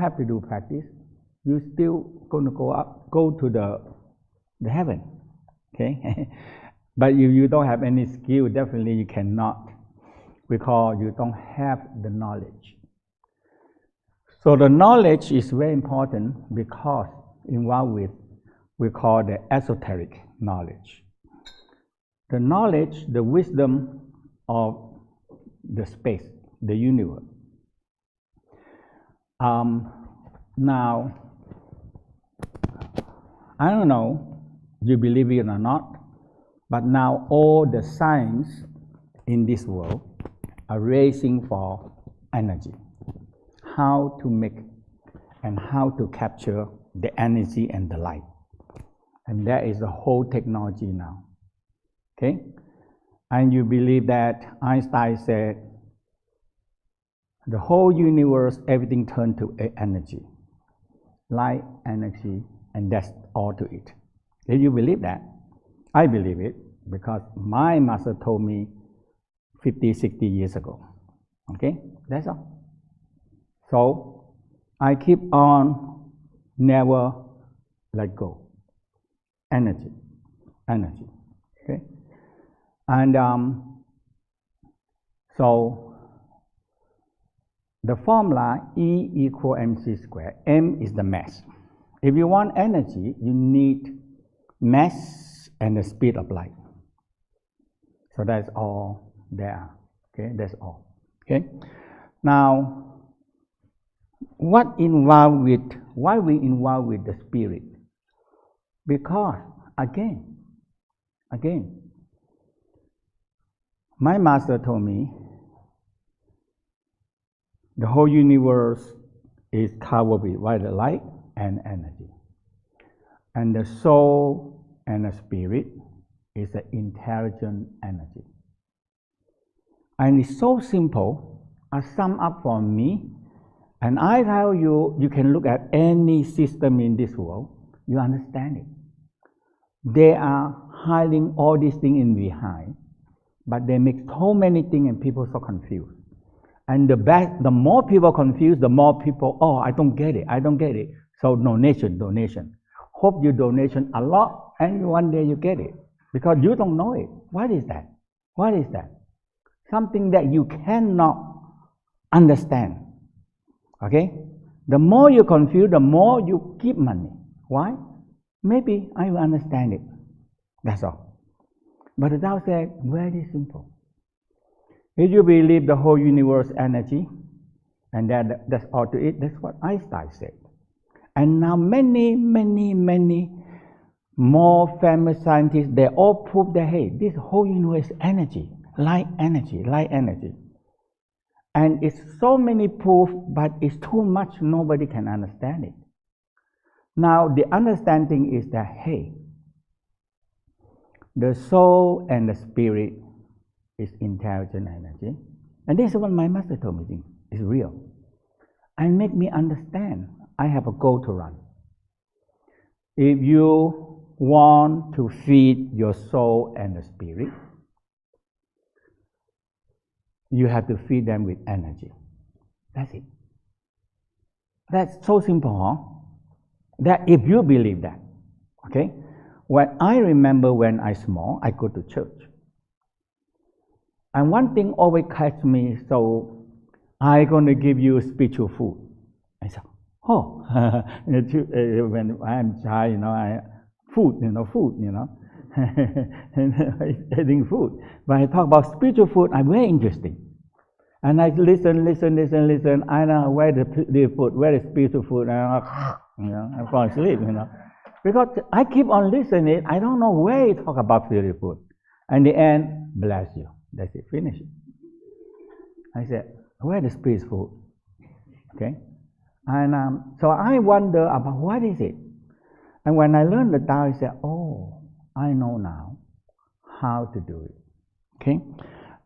have to do practice. You're still going to go to the heaven. Okay? But if you don't have any skill, definitely you cannot, because you don't have the knowledge. So the knowledge is very important because involved with, we call the esoteric knowledge. The knowledge, the wisdom of the space, the universe. Now, I don't know, you believe it or not, but now all the science in this world are racing for energy. How to make and how to capture the energy and the light. And that is the whole technology now. Okay? And you believe that Einstein said, the whole universe, everything turned to energy. Light, energy, and that's all to it. If you believe that, I believe it because my master told me 50, 60 years ago. Okay? That's all. So I keep on never let go. Energy. Energy. Okay? And so the formula E equal mc squared. M is the mass. If you want energy, you need mass and the speed of light. So that's all there. Okay, that's all. Okay. Now, why we involved with the spirit? Because again, my master told me the whole universe is covered with white light and energy. And the soul and the spirit is an intelligent energy. And it's so simple. I sum up for me, and I tell you, you can look at any system in this world, you understand it. They are hiding all these things in behind, but they make so many things and people so confused. And the more people confused, the more people, oh, I don't get it. So donation. Hope you donation a lot, and one day you get it. Because you don't know it. What is that? Something that you cannot understand. Okay? The more you confuse, the more you give money. Why? Maybe I will understand it. That's all. But the Tao said, very simple. If you believe the whole universe energy, and that's all to it, that's what Einstein said. And now many more famous scientists, they all prove that, hey, this whole universe is energy, light energy. And it's so many proof, but it's too much, nobody can understand it. Now the understanding is that, hey, the soul and the spirit is intelligent energy. And this is what my master told me, it's real. And make me understand, I have a goal to run. If you want to feed your soul and the spirit, you have to feed them with energy. That's it. That's so simple, huh? That if you believe that, okay? When I remember when I small, I go to church. And one thing always catch me, so I'm going to give you spiritual food. I said, oh, when I'm child, food, eating food. But I talk about spiritual food, I'm very interesting. And I listen. I know where the food, where is spiritual food, and I fall asleep, Because I keep on listening, I don't know where you talk about spiritual food. And the end, bless you. That's it, finish it. I said, where is spiritual food? Okay? And so I wonder about what is it. And when I learned the Tao, I said, oh, I know now how to do it. Okay?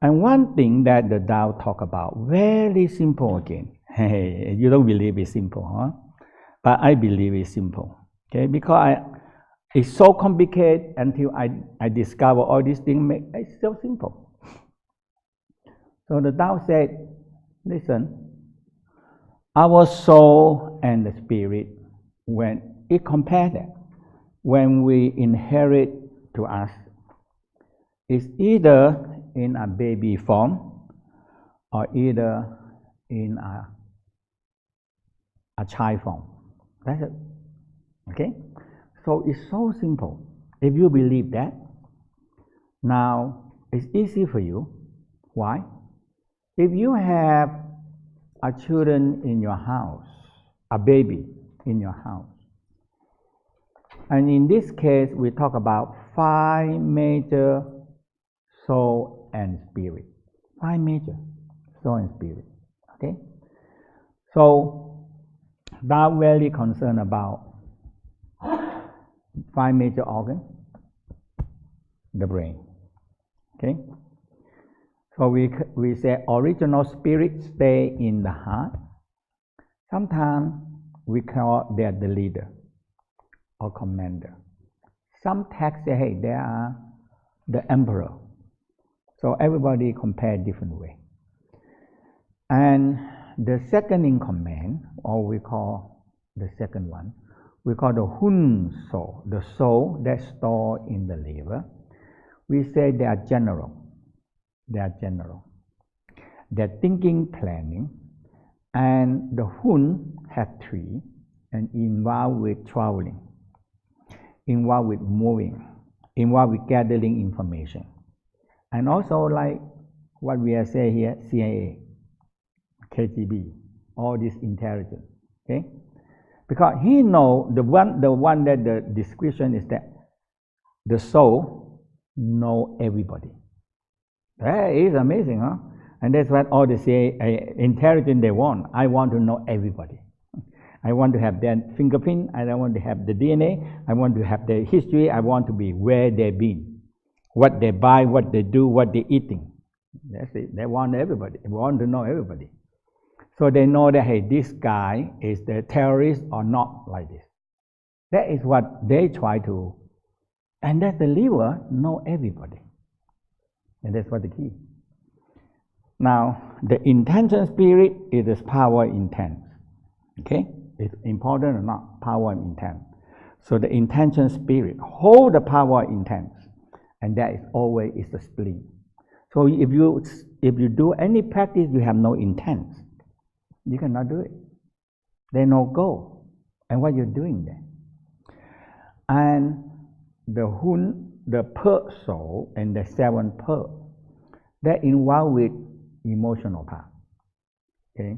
And one thing that the Tao talk about, very simple again. Hey, you don't believe it's simple, huh? But I believe it's simple. Okay? Because it's so complicated until I discover all these things, it's so simple. So the Tao said, listen, our soul and the spirit, when it compares that, when we inherit to us, it's either in a baby form or either in a child form. That's it. Okay? So it's so simple. If you believe that, now it's easy for you. Why? If you have a children in your house, a baby in your house, and in this case we talk about 5 major soul and spirit. 5 major soul and spirit. Okay? So Tao very concerned about 5 major organs, the brain. Okay? So we say original spirit stay in the heart. Sometimes we call that the leader or commander. Some texts say, hey, they are the emperor. So everybody compare different way. And the second in command, or we call the second one, we call the Hun soul, the soul that's stored in the liver. We say they are general. They are general. They're thinking, planning, and the Hun have 3 and involved with traveling, involved with moving, involved with gathering information. And also like what we are saying here, CIA, KGB, all this intelligence. Okay? Because he know the one that the description is that the soul know everybody. That is amazing, huh? And that's what all the CIA intelligence they want. I want to know everybody. I want to have their fingerprint. I want to have the DNA. I want to have their history. I want to be where they've been, what they buy, what they do, what they're eating. That's it. They want everybody. They want to know everybody. So they know that, hey, this guy is the terrorist or not, like this. That is what they try to, and that the liver know everybody. And that's what the key. Now, the intention spirit is this power intent. Okay? It's important or not, power and intent. So the intention spirit hold the power intent, and that is always is the spleen. So if you do any practice, you have no intent, you cannot do it. There's no goal. And what you're doing there. And the Hun, the Per soul, and the 7 Per, they're involved with emotional part. Okay?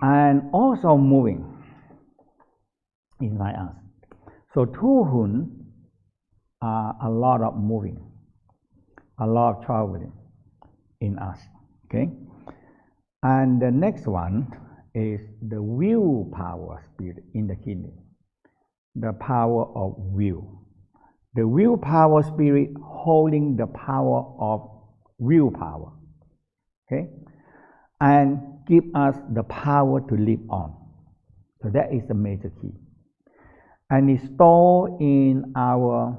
And also moving inside us. So 2 Hun are a lot of moving, a lot of traveling in us. Okay? And the next one is the willpower spirit in the kidney, the power of will. The willpower spirit holding the power of willpower, okay, and give us the power to live on. So that is the major key. And it's stored in our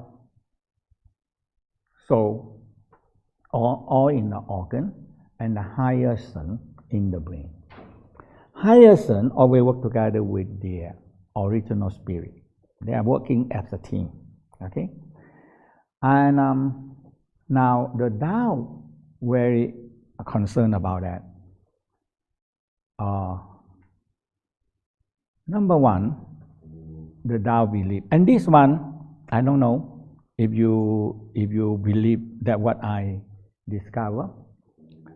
soul, or in the organ, and the higher sun in the brain. Higher sun always work together with the original spirit. They are working as a team. Okay? And now the Tao very concerned about that. Number one, the Tao belief, and this one I don't know if you believe that what I discover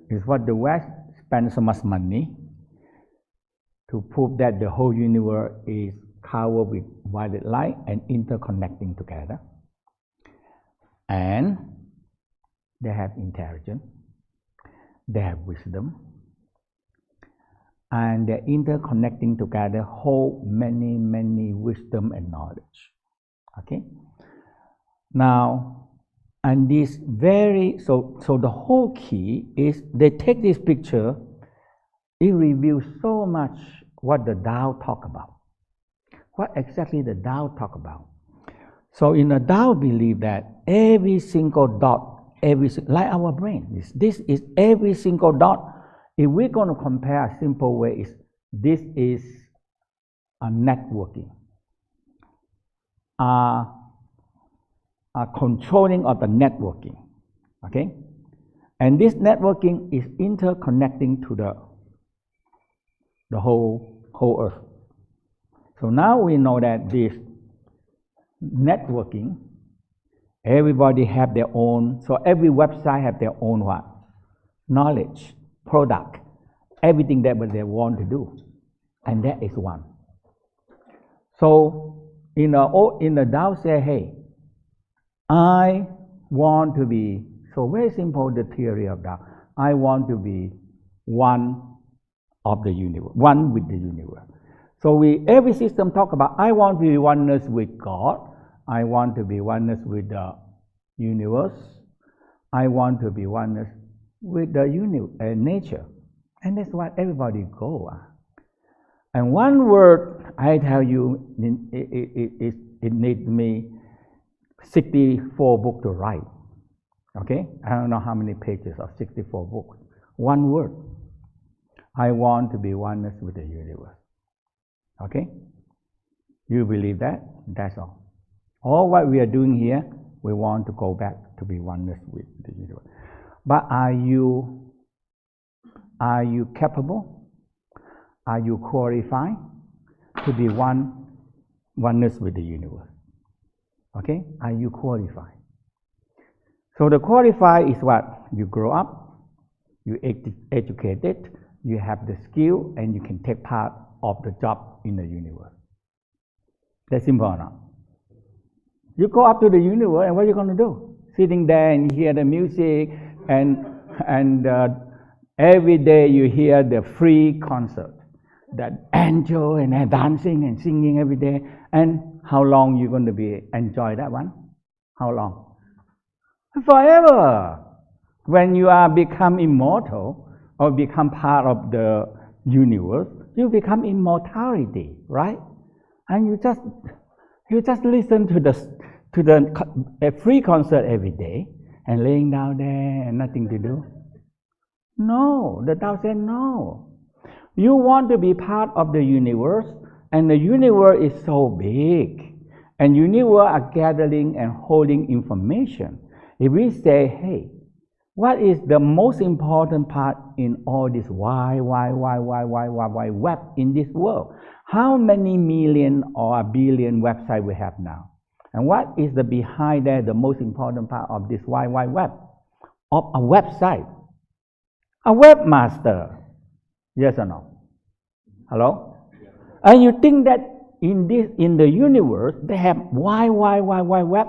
is what the West spends so much money to prove that the whole universe is covered with violet light and interconnecting together. And they have intelligence, they have wisdom, and they're interconnecting together, hold many, many wisdom and knowledge. Okay? Now, and this so the whole key is they take this picture, it reveals so much what the Tao talk about. What exactly the Tao talk about. So in the Tao believe that every single dot, like our brain, this is every single dot. If we're going to compare a simple way, this is networking, are controlling of the networking, okay? And this networking is interconnecting to the whole earth. So now we know that this networking, everybody have their own, so every website have their own what? Knowledge, product, everything that they want to do. And that is one. So in the Tao say, hey, I want to be, so very simple, the theory of Tao. I want to be one of the universe, one with the universe. So every system talk about, I want to be oneness with God. I want to be oneness with the universe. I want to be oneness with the nature. And that's what everybody go. And one word, I tell you, it needs me 64 books to write. Okay? I don't know how many pages of 64 books. One word. I want to be oneness with the universe. Okay? You believe that? That's all. All what we are doing here, we want to go back to be oneness with the universe. But are you capable? Are you qualified to be oneness with the universe? Okay? Are you qualified? So the qualified is what? You grow up, you educated, you have the skill, and you can take part of the job in the universe. That's simple enough. You go up to the universe, and what are you going to do? Sitting there and hear the music, and every day you hear the free concert, that angel and they're dancing and singing every day. And how long you going to be enjoy that one? How long? Forever. When you are become immortal or become part of the universe, you become immortality, right? And you just listen to the free concert every day and laying down there and nothing to do. No, the Tao said no. You want to be part of the universe, and the universe is so big, and universe are gathering and holding information. If we say, hey, what is the most important part in all this why web in this world? How many million or a billion websites we have now? And what is the behind there, the most important part of this web? Of a website. A webmaster. Yes or no? Hello? And you think that in the universe, they have web?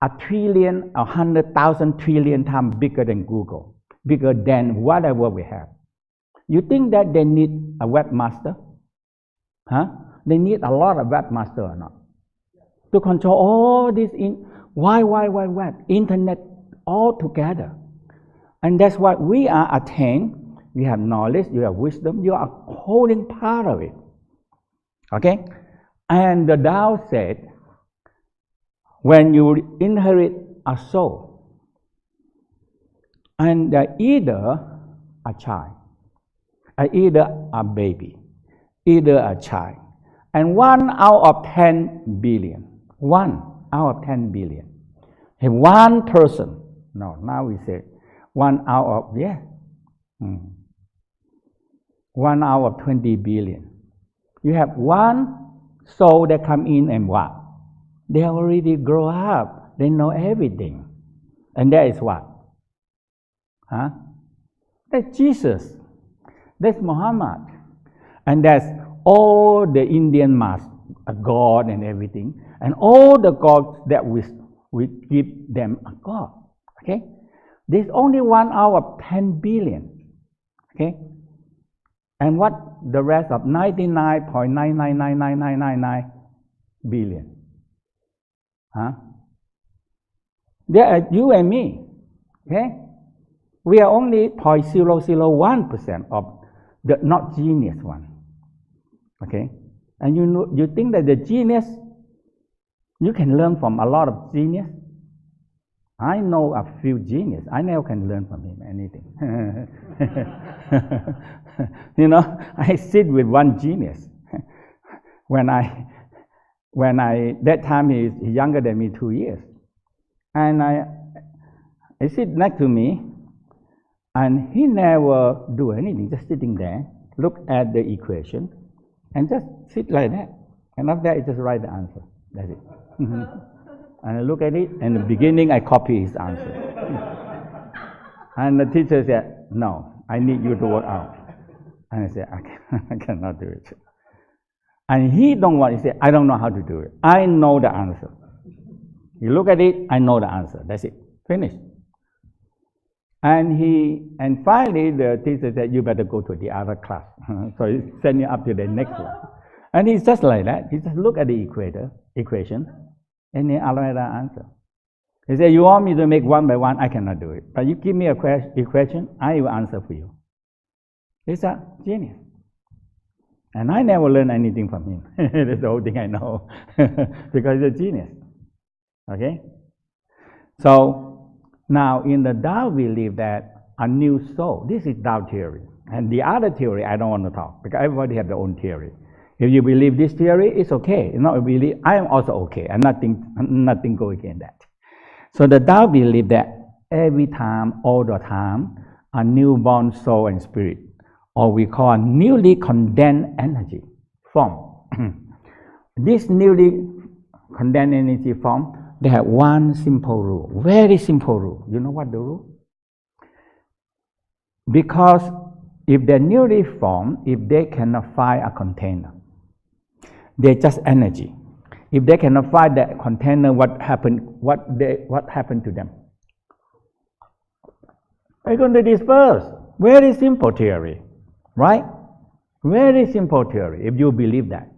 A trillion, 100,000 trillion times bigger than Google, bigger than whatever we have. You think that they need a webmaster? Huh? They need a lot of webmaster or not? To control all this web, internet all together. And that's what we are attained. You have knowledge, you have wisdom, you are holding part of it. Okay? And the Tao said, when you inherit a soul, and either a child, either a baby, either a child, and 1 out of 10 billion, 1 out of 10 billion, and one person, no, now we say 1 out of, 1 out of 20 billion. You have one soul that come in and what? They already grow up. They know everything. And that is what? Huh? That's Jesus. That's Muhammad. And that's all the Indian master, a God and everything. And all the gods that we give them a God. Okay? There's only 1 out of 10 billion. Okay? And what the rest of 99.999999 billion? Huh? They are you and me. Okay? We are only 0.001% of the not genius one. Okay? And you think that the genius, you can learn from a lot of genius? I know a few genius. I never can learn from him anything. You know, I sit with one genius. when I that time he's younger than me 2 years, and I sit next to me, and he never do anything, just sitting there, look at the equation, and just sit like that. And after that, he just write the answer. That's it. And I look at it, and in the beginning, I copy his answer. And the teacher said, "No, I need you to work out." And I said, I cannot do it. And he don't want, he said, "I don't know how to do it. I know the answer. You look at it, I know the answer. That's it. Finish." And finally the teacher said, "You better go to the other class." So he sent me up to the next one. And he's just like that. He just look at the equation, and then I'll write the answer. He said, "You want me to make one by one? I cannot do it. But you give me a equation, I will answer for you." He's a genius. And I never learned anything from him. That's the whole thing I know. Because he's a genius. Okay? So, now in the Tao we believe that a new soul, this is Tao theory. And the other theory I don't want to talk, because everybody has their own theory. If you believe this theory, it's okay. If not believe, I am also okay. And nothing go against that. So the Tao believe that every time, all the time, a newborn soul and spirit, or we call newly condensed energy, form. This newly condensed energy form, they have one simple rule, very simple rule. You know what the rule? Because if they're newly formed, if they cannot find a container, they're just energy. If they cannot find that container, what happened to them? They're going to disperse. Very simple theory, right? Very simple theory, if you believe that.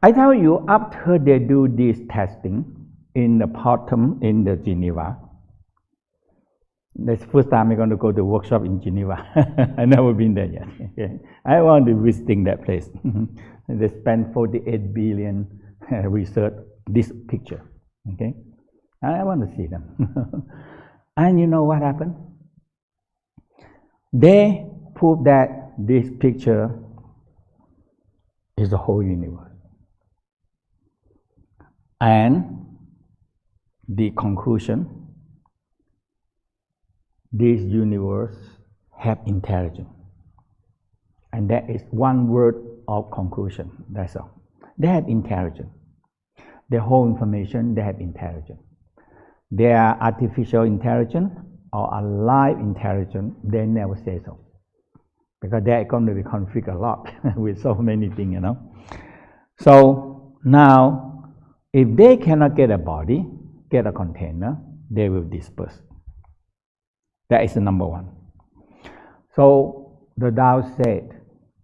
I tell you, after they do this testing in the bottom in the Geneva, that's the first time I'm going to go to a workshop in Geneva. I've never been there yet. Okay. I want to visiting that place. They spent 48 billion research this picture. Okay, I want to see them. And you know what happened? They proved that this picture is the whole universe. And the conclusion, this universe have intelligence. And that is one word of conclusion, that's all. They have intelligence. The whole information, they have intelligence. Their artificial intelligence or alive intelligence, they never say so. Because they're going to be conflict a lot with so many things, you know. So now, if they cannot get a body, get a container, they will disperse. That is the number one. So the Tao said,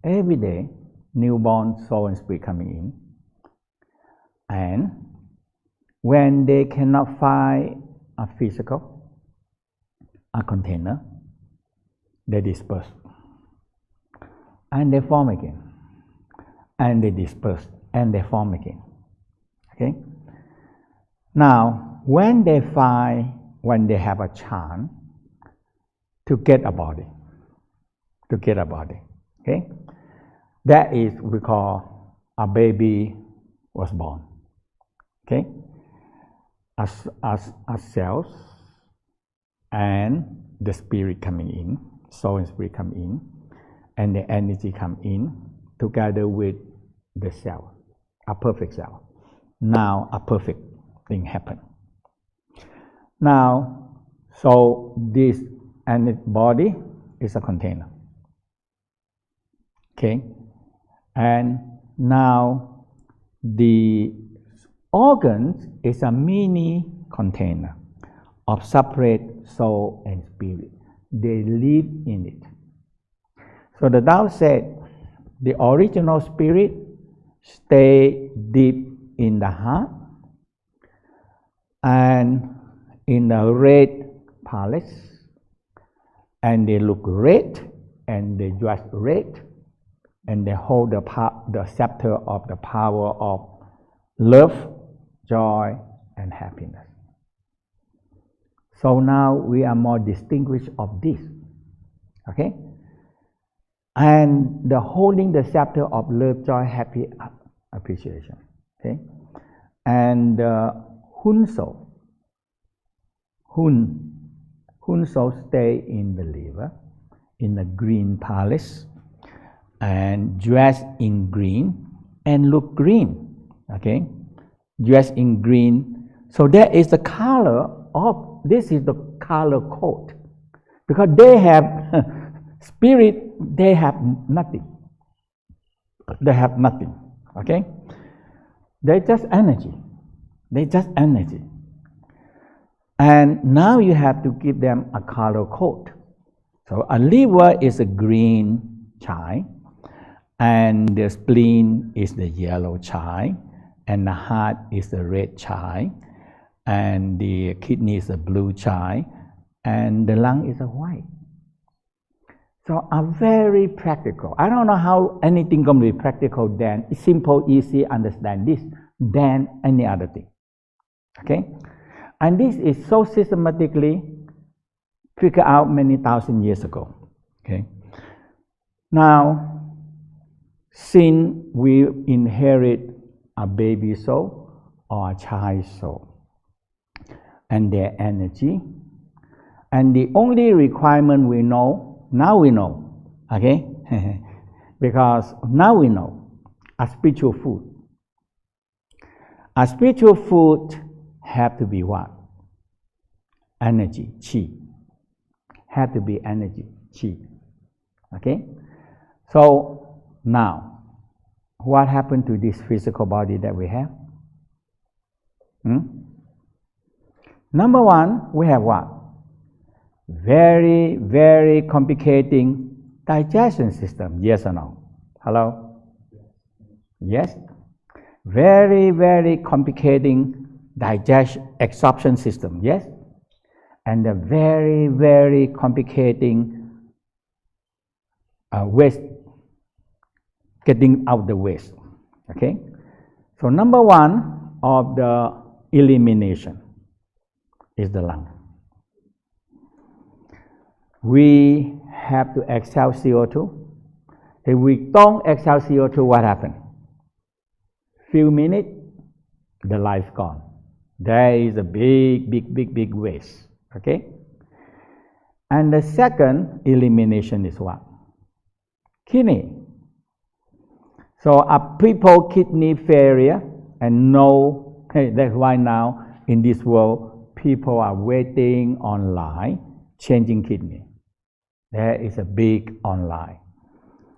every day, newborn soul and spirit coming in, and when they cannot find a physical, a container, they disperse. And they form again. And they disperse. And they form again. Okay? Now, when they have a chance to get a body, okay? That is, we call a baby was born. Okay? As cells and the spirit coming in, soul and spirit come in, and the energy come in together with the cell, a perfect cell. Now a perfect thing happen. Now, so this body is a container. Okay? And now the organs is a mini container of separate soul and spirit. They live in it. So the Tao said the original spirit stay deep in the heart and in the red palace, and they look red and they dress red, and they hold the scepter of the power of love, joy, and happiness. So now we are more distinguished of this. Okay? And the holding the scepter of love, joy, happy appreciation. Okay, and Hunso. Hunso stay in the river, in the green palace, and dressed in green and look green. Okay, dressed in green. So that is the color of, this is the color code, because they have spirit. They have nothing. They have nothing. Okay, they just energy. They just energy. And now you have to give them a color code. So a liver is a green chai, and the spleen is the yellow chai, and the heart is the red chai, and the kidney is a blue chai, and the lung is a white. So are very practical. I don't know how anything can be practical than simple, easy, understand this than any other thing. Okay? And this is so systematically figured out many thousand years ago. Okay? Now, since we inherit a baby soul or a child soul and their energy, and the only requirement we know, now we know, okay? Because now we know a spiritual food. A spiritual food have to be what? Energy, chi. Have to be energy, chi. Okay? So now, what happened to this physical body that we have? Number one, we have what? Very, very complicating digestion system. Yes or no? Hello? Yes? Very, very complicating absorption system. Yes? And a very, very complicating waste, getting out the waste. Okay? So number one of the elimination is the lung. We have to exhale CO2. If we don't exhale CO2, what happens? Few minutes, the life gone. There is a big waste. Okay? And the second elimination is what? Kidney. So a people kidney failure, and no, that's why now in this world people are waiting online, changing kidney. There is a big online.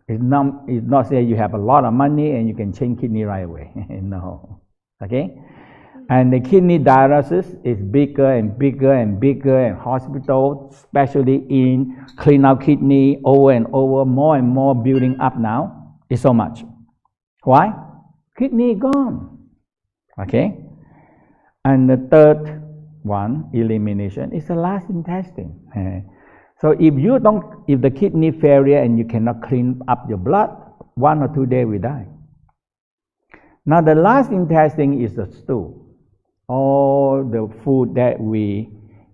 It's not say you have a lot of money and you can change kidney right away. No. Okay? And the kidney dialysis is bigger and bigger and bigger, and hospitals, especially in clean out kidney over and over, more and more building up now. It's so much. Why? Kidney gone. Okay? And the third one, elimination, is the last intestine. So if the kidney failure and you cannot clean up your blood, 1 or 2 days we die. Now the last intestine is the stool. All the food that we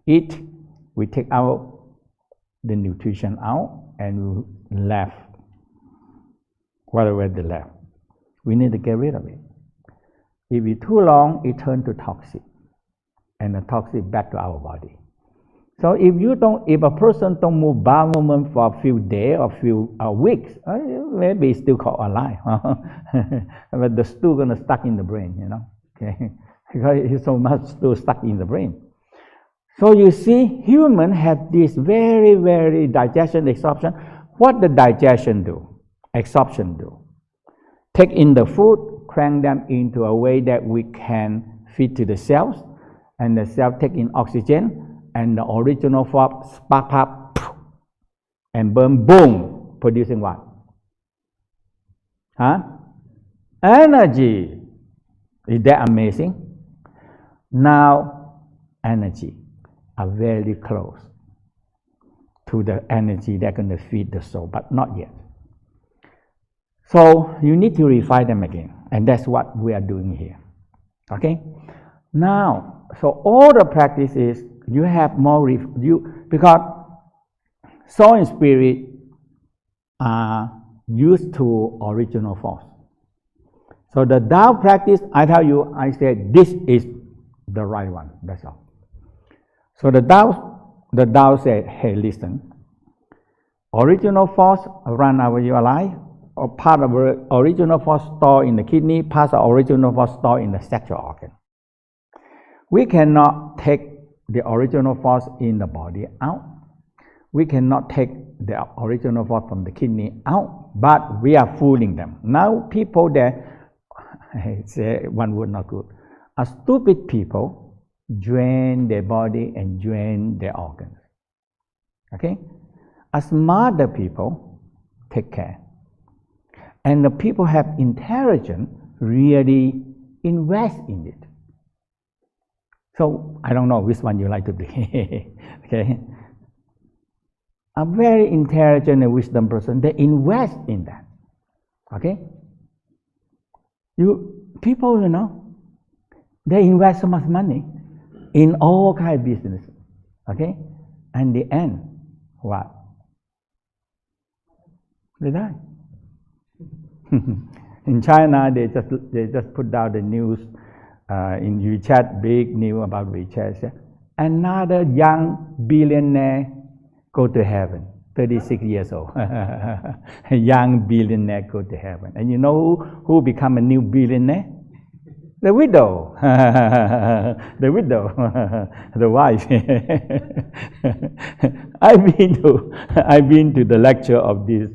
eat, we take out the nutrition out and we left whatever they left. We need to get rid of it. If it's too long, it turns to toxic, and the toxic back to our body. So if a person don't move bowel movement for a few days or few weeks, maybe it's still called alive. But the stool gonna stuck in the brain, you know. Okay, because it's so much stool stuck in the brain. So you see, humans have this very, very digestion, absorption. What the digestion do? Absorption do? Take in the food, crank them into a way that we can feed to the cells, and the cell take in oxygen, and the original form spark up and burn, boom, producing what? Energy. Is that amazing? Now, energy are very close to the energy that's going to feed the soul, but not yet. So you need to refine them again, and that's what we are doing here. Okay? Now, so all the practice is you have more because soul and spirit are used to original force. So the Tao practice, I tell you, I said this is the right one. That's all. So the Tao said, hey, listen. Original force run over your life, or part of the original force stored in the kidney, part of original force stored in the sexual organ. We cannot take the original force in the body out. We cannot take the original force from the kidney out, but we are fooling them. Now people that say one word not good, are stupid people drain their body and drain their organs. Okay? A smarter people take care. And the people have intelligence really invest in it. So I don't know which one you like to be. Okay? A very intelligent and wisdom person, they invest in that. Okay? People, they invest so much money in all kind of business. Okay? And the end, what? They die. In China, they just put out the news in WeChat, big news about WeChat. Another young billionaire go to heaven, 36 years old. A young billionaire go to heaven. And you know who become a new billionaire? The widow. The widow. The wife. I've been to the lecture of this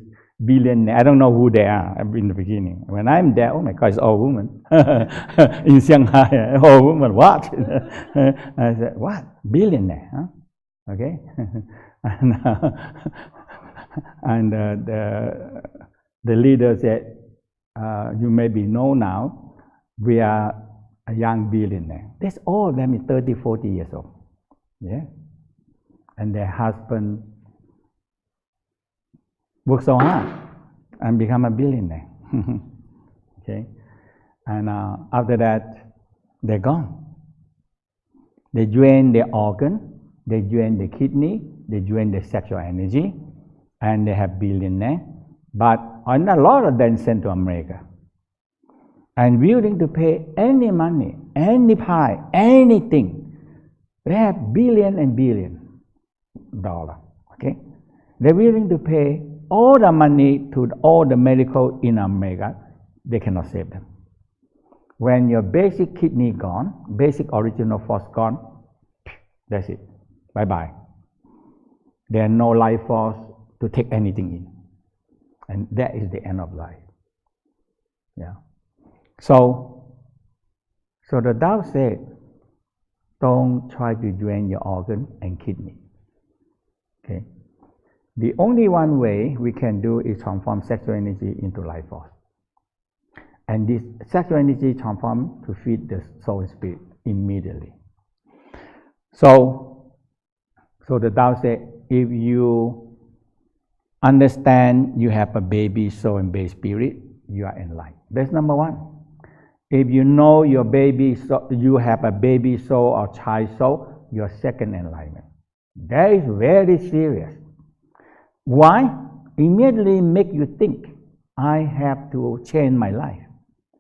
billionaire. I don't know who they are in the beginning. When I'm there, oh my God, it's all women. In Shanghai, all women, what? I said, what? Billionaire, huh? Okay? And the leader said, you maybe know now, we are a young billionaire. That's all of them is 30, 40 years old. Yeah? And their husband work so hard and become a billionaire. Okay? And after that, they're gone. They drain their organ, they drain the kidney, they drain the sexual energy, and they have billionaire. But a lot of them sent to America. And willing to pay any money, any pie, anything. They have billion and billion dollar. Okay? They're willing to pay all the money to all the medical in America. They cannot save them. When your basic kidney gone, basic original force gone, that's it. Bye-bye. There's no life force to take anything in. And that is the end of life. Yeah. So the Tao said, don't try to drain your organ and kidney. Okay? The only one way we can do is transform sexual energy into life force. And this sexual energy transform to feed the soul and spirit immediately. So the Tao said, if you understand you have a baby soul and baby spirit, you are enlightened. That's number one. If you know your baby soul, you have a baby soul or child soul, your second enlightenment. That is very serious. Why? Immediately make you think, I have to change my life.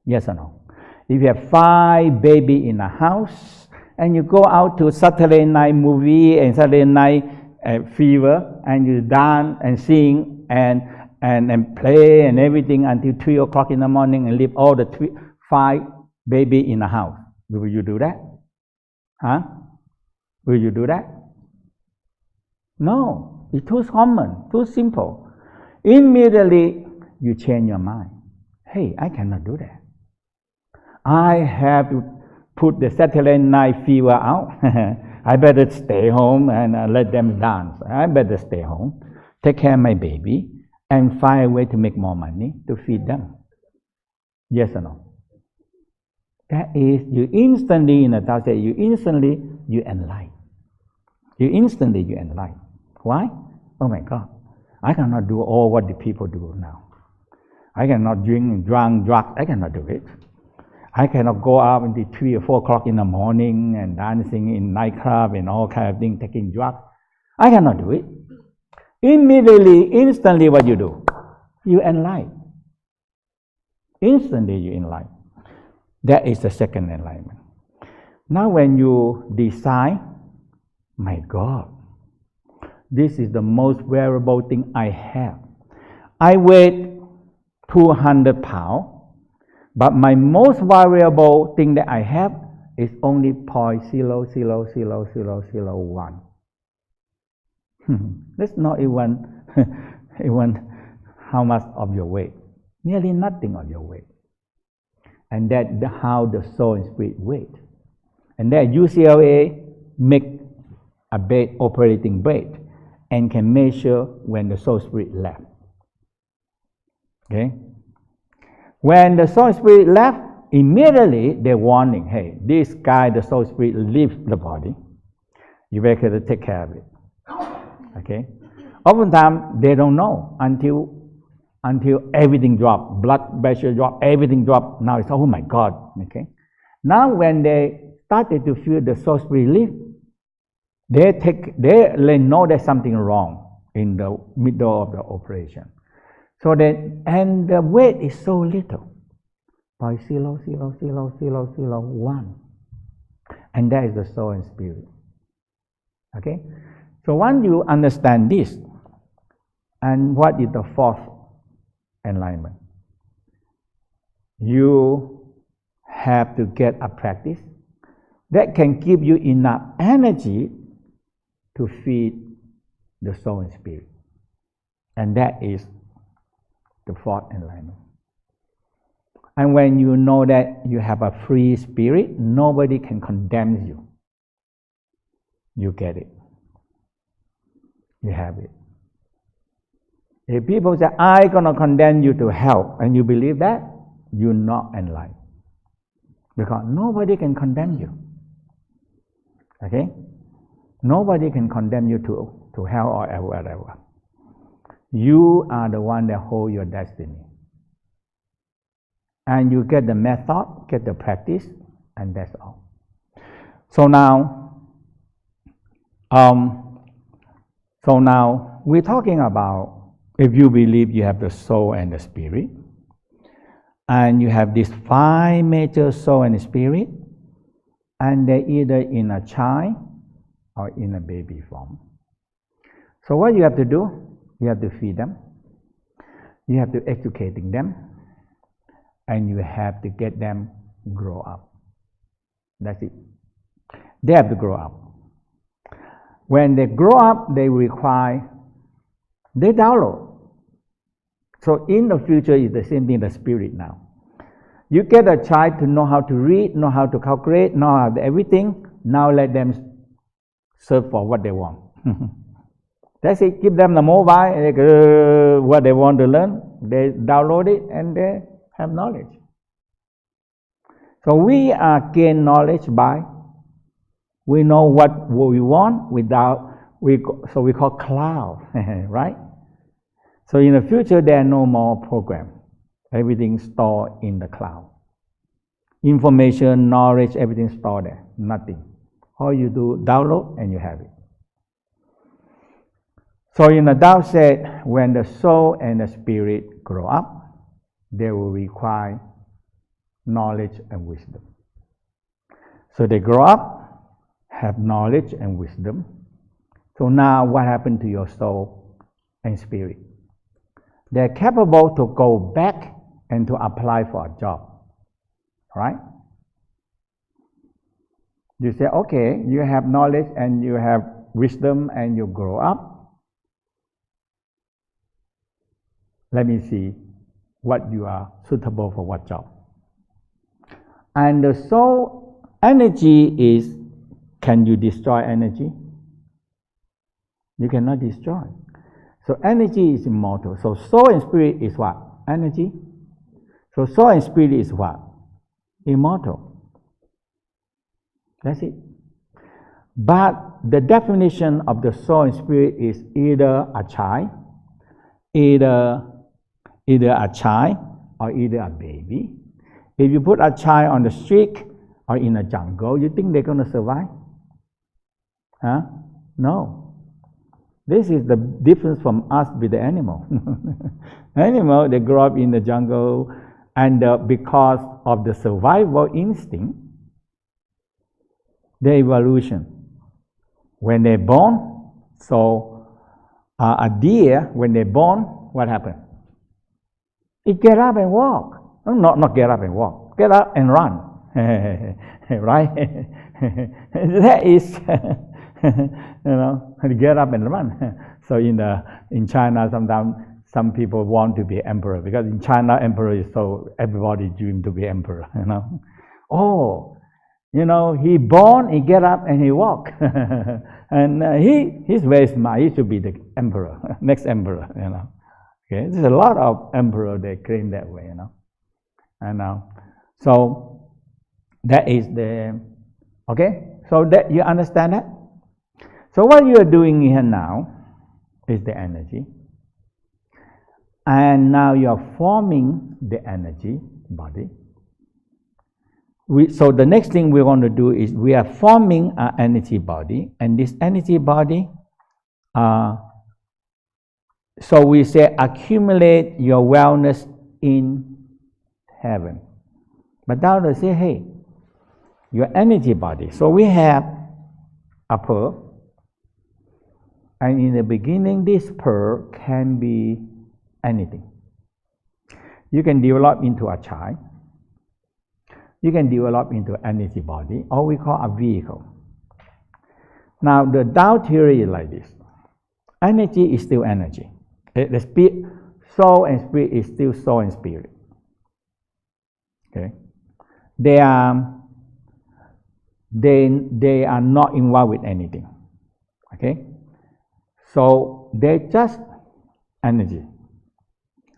Yes or no? If you have 5 babies in a house, and you go out to Saturday night movie and Saturday night fever, and you dance and sing and play and everything until 3 o'clock in the morning and leave all the 5 babies in the house. Will you do that? Huh? Will you do that? No. It's too common, too simple. Immediately, you change your mind. Hey, I cannot do that. I have to put the Saturday night fever out. I better stay home and let them dance. I better stay home, take care of my baby, and find a way to make more money to feed them. Yes or no? That is, you instantly, in the Tao say, you enlighten. You enlighten. Why? Oh my God, I cannot do all what the people do now. I cannot drink and drunk drugs. I cannot do it. I cannot go out until 3 or 4 o'clock in the morning and dancing in nightclub and all kind of things, taking drugs. I cannot do it. Immediately, instantly, what you do? You enlighten. Instantly, you enlighten. That is the second enlightenment. Now when you decide, my God, this is the most valuable thing I have. I weigh 200 pounds, but my most valuable thing that I have is only 0.0000001. That's not even, even how much of your weight. Nearly nothing of your weight. And that's how the soul and spirit weight. And that UCLA make a bed, operating bed, and can measure when the soul spirit left. Okay? When the soul spirit left, immediately they're warning, hey, this guy, the soul spirit, leaves the body. You better take care of it. Okay? Oftentimes, they don't know until everything drops, blood pressure drops, everything drops. Now it's, oh my God. Okay? Now when they started to feel the soul spirit leave, they know there's something wrong in the middle of the operation. So then, and the weight is so little, 0.0000001, and that is the soul and spirit. Okay, so once you understand this, and what is the fourth enlightenment? You have to get a practice that can give you enough energy to feed the soul and spirit, and that is the fourth enlightenment. And when you know that you have a free spirit, nobody can condemn you. You get it. You have it. If people say, I'm going to condemn you to hell, and you believe that, you're not enlightened. Because nobody can condemn you. Okay? Nobody can condemn you to hell or whatever. You are the one that hold your destiny. And you get the method, get the practice, and that's all. So now we're talking about if you believe you have the soul and the spirit, and you have these 5 major soul and spirit, and they're either in a child or in a baby form. So what you have to do, you have to feed them, you have to educate them, and you have to get them grow up. That's it. They have to grow up. When they grow up, they download. So in the future, it's the same thing, the spirit now. You get a child to know how to read, know how to calculate, know how to everything. Now let them serve for what they want. That's it. Give them the mobile, what they want to learn. They download it and they have knowledge. So we are gain knowledge by, we know what we want so we call cloud, right? So in the future, there are no more program. Everything stored in the cloud. Information, knowledge, everything stored there. Nothing. All you do, download and you have it. So in the Tao said, when the soul and the spirit grow up, they will require knowledge and wisdom. So they grow up, have knowledge and wisdom. So now what happened to your soul and spirit? They're capable to go back and to apply for a job, right? You say, okay, you have knowledge and you have wisdom and you grow up. Let me see what you are suitable for what job. And the soul energy is, can you destroy energy? You cannot destroy. So energy is immortal. So soul and spirit is what? Energy. So soul and spirit is what? Immortal. That's it. But the definition of the soul and spirit is either a child, either a child or either a baby. If you put a child on the street or in a jungle, you think they're going to survive? Huh? No. This is the difference from us with the animal. Animal, they grow up in the jungle, And because of the survival instinct, the evolution, when they're born, so a deer, when they're born, what happened? It get up and walk. Not get up and walk, get up and run. Right? That is, get up and run. So in China, sometimes some people want to be emperor, because in China, emperor is so, everybody dream to be emperor, Oh, he born, he get up and he walk. And he's very smart, he should be the emperor, next emperor, Okay, there's a lot of emperor, they claim that way, And so that is the, okay, so that you understand that? So what you are doing here now is the energy. And now you are forming the energy body. So the next thing we want to do is we are forming an energy body, and this energy body, so we say accumulate your wellness in heaven. But now they say, hey, your energy body. So we have a pearl, and in the beginning, this pearl can be anything. You can develop into a child. You can develop into energy body, or we call a vehicle. Now, the Tao theory is like this. Energy is still energy. The spirit, soul and spirit is still soul and spirit. Okay? They are not involved with anything. Okay? So they're just energy,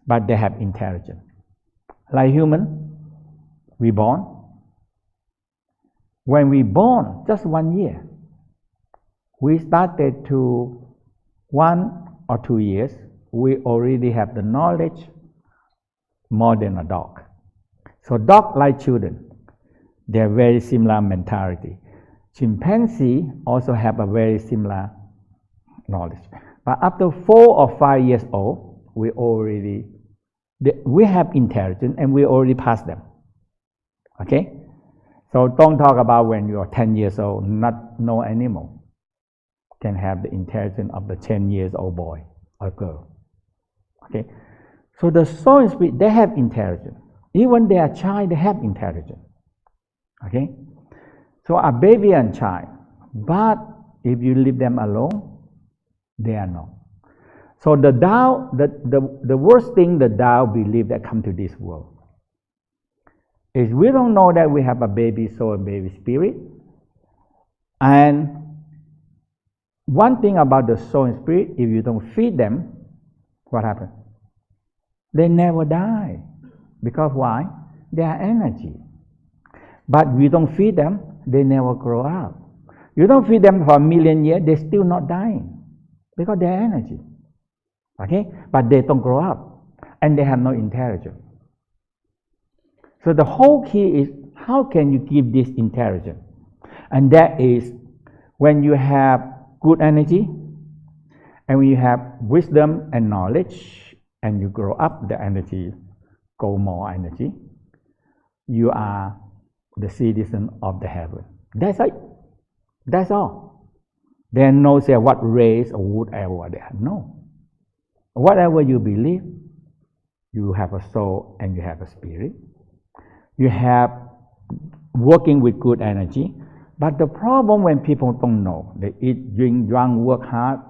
but they have intelligence. Like human, we born. When we born, just 1 year, we started to 1 or 2 years, we already have the knowledge more than a dog. So dog like children, they have very similar mentality. Chimpanzee also have a very similar knowledge. But after 4 or 5 years old, we have intelligence and we already passed them. Okay? So don't talk about when you are 10 years old, no animal can have the intelligence of the 10 years old boy or girl. Okay? So the soul and spirit, they have intelligence. Even they are child, they have intelligence. Okay? So a baby and child, but if you leave them alone, they are not. So the Tao, the worst thing the Tao believe that come to this world is we don't know that we have a baby soul and baby spirit. And one thing about the soul and spirit, if you don't feed them, what happens? They never die. Because why? They are energy. But if you don't feed them, they never grow up. You don't feed them for 1,000,000 years, they're still not dying. Because they are energy. Okay? But they don't grow up. And they have no intelligence. So the whole key is, how can you give this intelligence? And that is, when you have good energy, and when you have wisdom and knowledge, and you grow up, the energy go more energy, you are the citizen of the heaven. That's it. That's all. There are no say what race or whatever they have. No. Whatever you believe, you have a soul and you have a spirit. You have working with good energy. But the problem when people don't know, they eat, drink, drunk, work hard,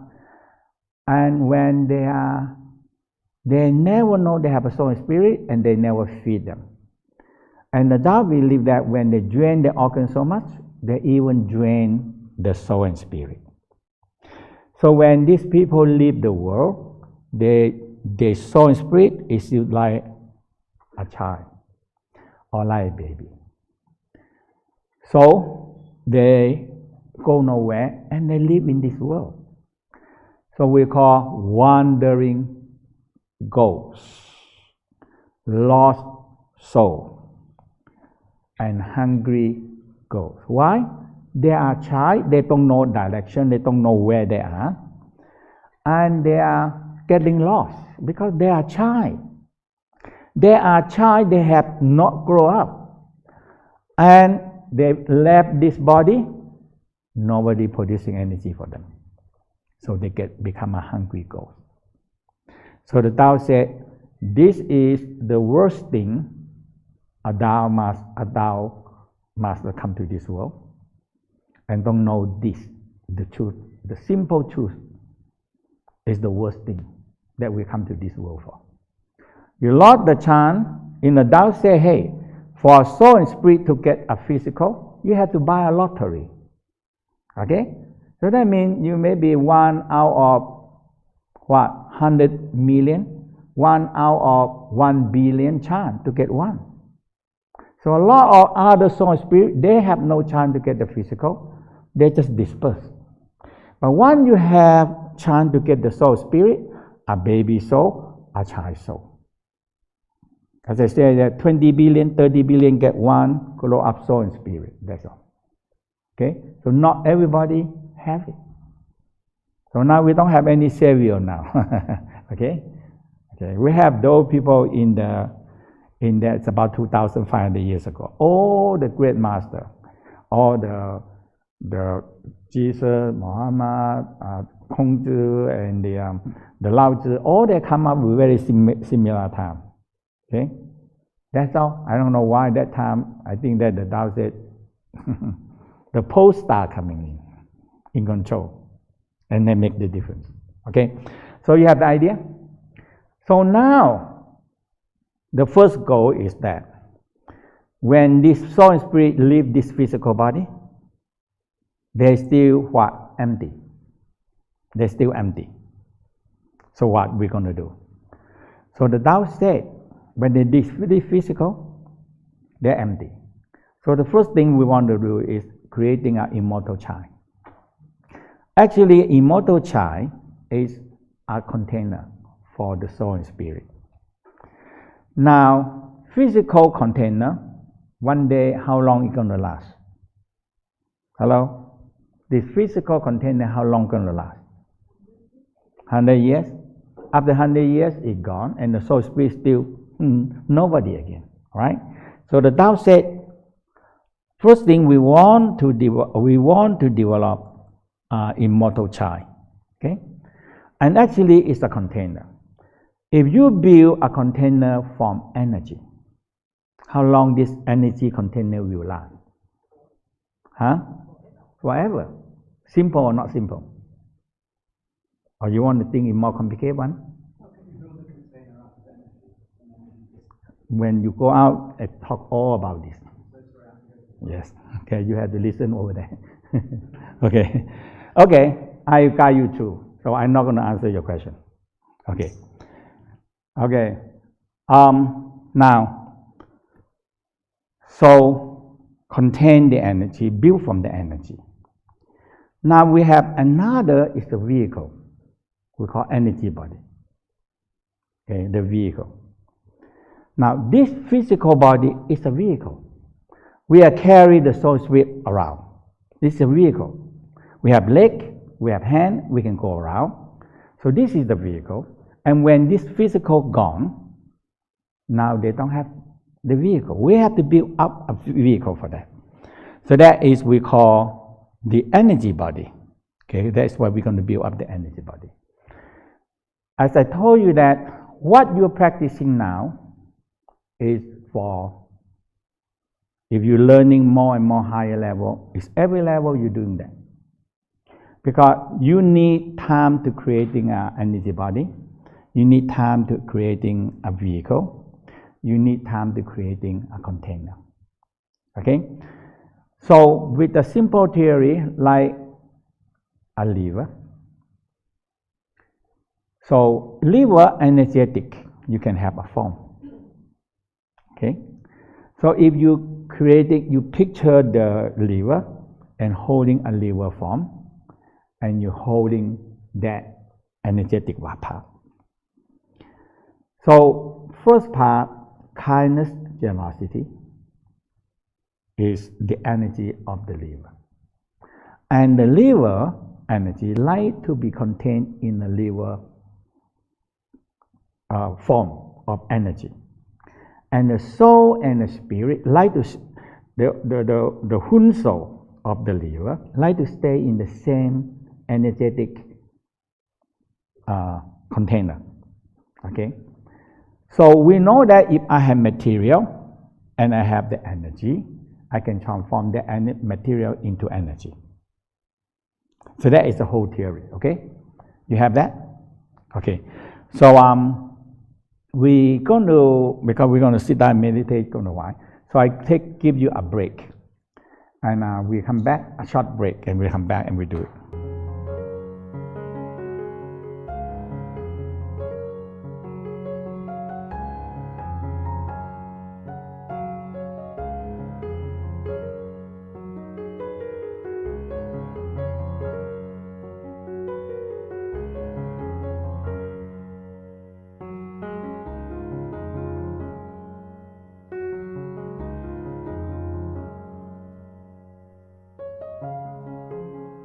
and when they never know they have a soul and spirit, and they never feed them. And the Tao believe that when they drain the organ so much, they even drain the soul and spirit. So when these people leave the world, their soul and spirit is like a child or like a baby. So they go nowhere and they live in this world. So we call wandering ghosts, lost soul, and hungry ghosts. Why? They are child, they don't know direction, they don't know where they are, and they are getting lost because they are child. There are child they have not grown up, and they left this body. Nobody producing energy for them, so they become a hungry ghost. So the Tao said, this is the worst thing a Tao master come to this world and don't know this, the truth, the simple truth is the worst thing that we come to this world for. You lost the chance. In the Tao say, hey, for a soul and spirit to get a physical, you have to buy a lottery. Okay? So that means you may be 1 out of 100 million, 1 out of 1 billion chance to get one. So a lot of other soul and spirit, they have no chance to get the physical. They just disperse. But once you have chance to get the soul spirit, a baby soul, a child soul. As I said, that 20 billion, 30 billion get one grow up soul and spirit. That's all. Okay? So not everybody have it. So now we don't have any savior now. Okay? Okay? We have those people in that it's about 2,500 years ago. All the great master, all the Jesus, Muhammad, Kongzi, and the Laozi, all they come up with very similar time. Okay? That's all. I don't know why that time, I think that the Tao said, the pole star coming in control, and they make the difference. Okay? So you have the idea? So now, the first goal is that when this soul and spirit leave this physical body, they're still what? Empty. They're still empty. So what we're going to do? So the Tao said, when they leave physical, they're empty. So the first thing we want to do is creating an immortal child. Actually, immortal child is a container for the soul and spirit. Now, physical container, one day, how long it going to last? Hello? The physical container, how long going to last? 100 years? After 100 years, it's gone, and the soul spirit still nobody again, right? So the Tao said, first thing we want to develop immortal child, okay? And actually, it's a container. If you build a container from energy, how long this energy container will last? Huh? Forever. Simple or not simple? Or you want to think in more complicated one? When you go out and talk all about this. Yes. Okay, you have to listen over there. Okay. Okay, I got you too. So I'm not going to answer your question. Okay. Okay. Now, so contain the energy, build from the energy. Now we have another is the vehicle. We call energy body. Okay, the vehicle. Now this physical body is a vehicle. We are carrying the soul spirit around. This is a vehicle. We have leg, we have hand, we can go around. So this is the vehicle. And when this physical gone, now they don't have the vehicle. We have to build up a vehicle for that. So that is we call the energy body. Okay, that's why we're going to build up the energy body. As I told you that what you're practicing now is for, if you're learning more and more higher level, it's every level you're doing that. Because you need time to creating an energy body. You need time to creating a vehicle. You need time to creating a container. Okay? So with a simple theory like a liver. So liver energetic, you can have a form. Okay? So if you picture the liver and holding a liver form, and you're holding that energetic part. So first part, kindness, generosity, is the energy of the liver. And the liver energy like to be contained in the liver form of energy. And the soul and the spirit like to, the hunso of the liver like to stay in the same energetic container. Okay, so we know that if I have material and I have the energy, I can transform the material into energy. So that is the whole theory. Okay, you have that. Okay, so we're going to, because we're going to sit down and meditate for a while. So I give you a break, and we come back, a short break, and we come back and we do it.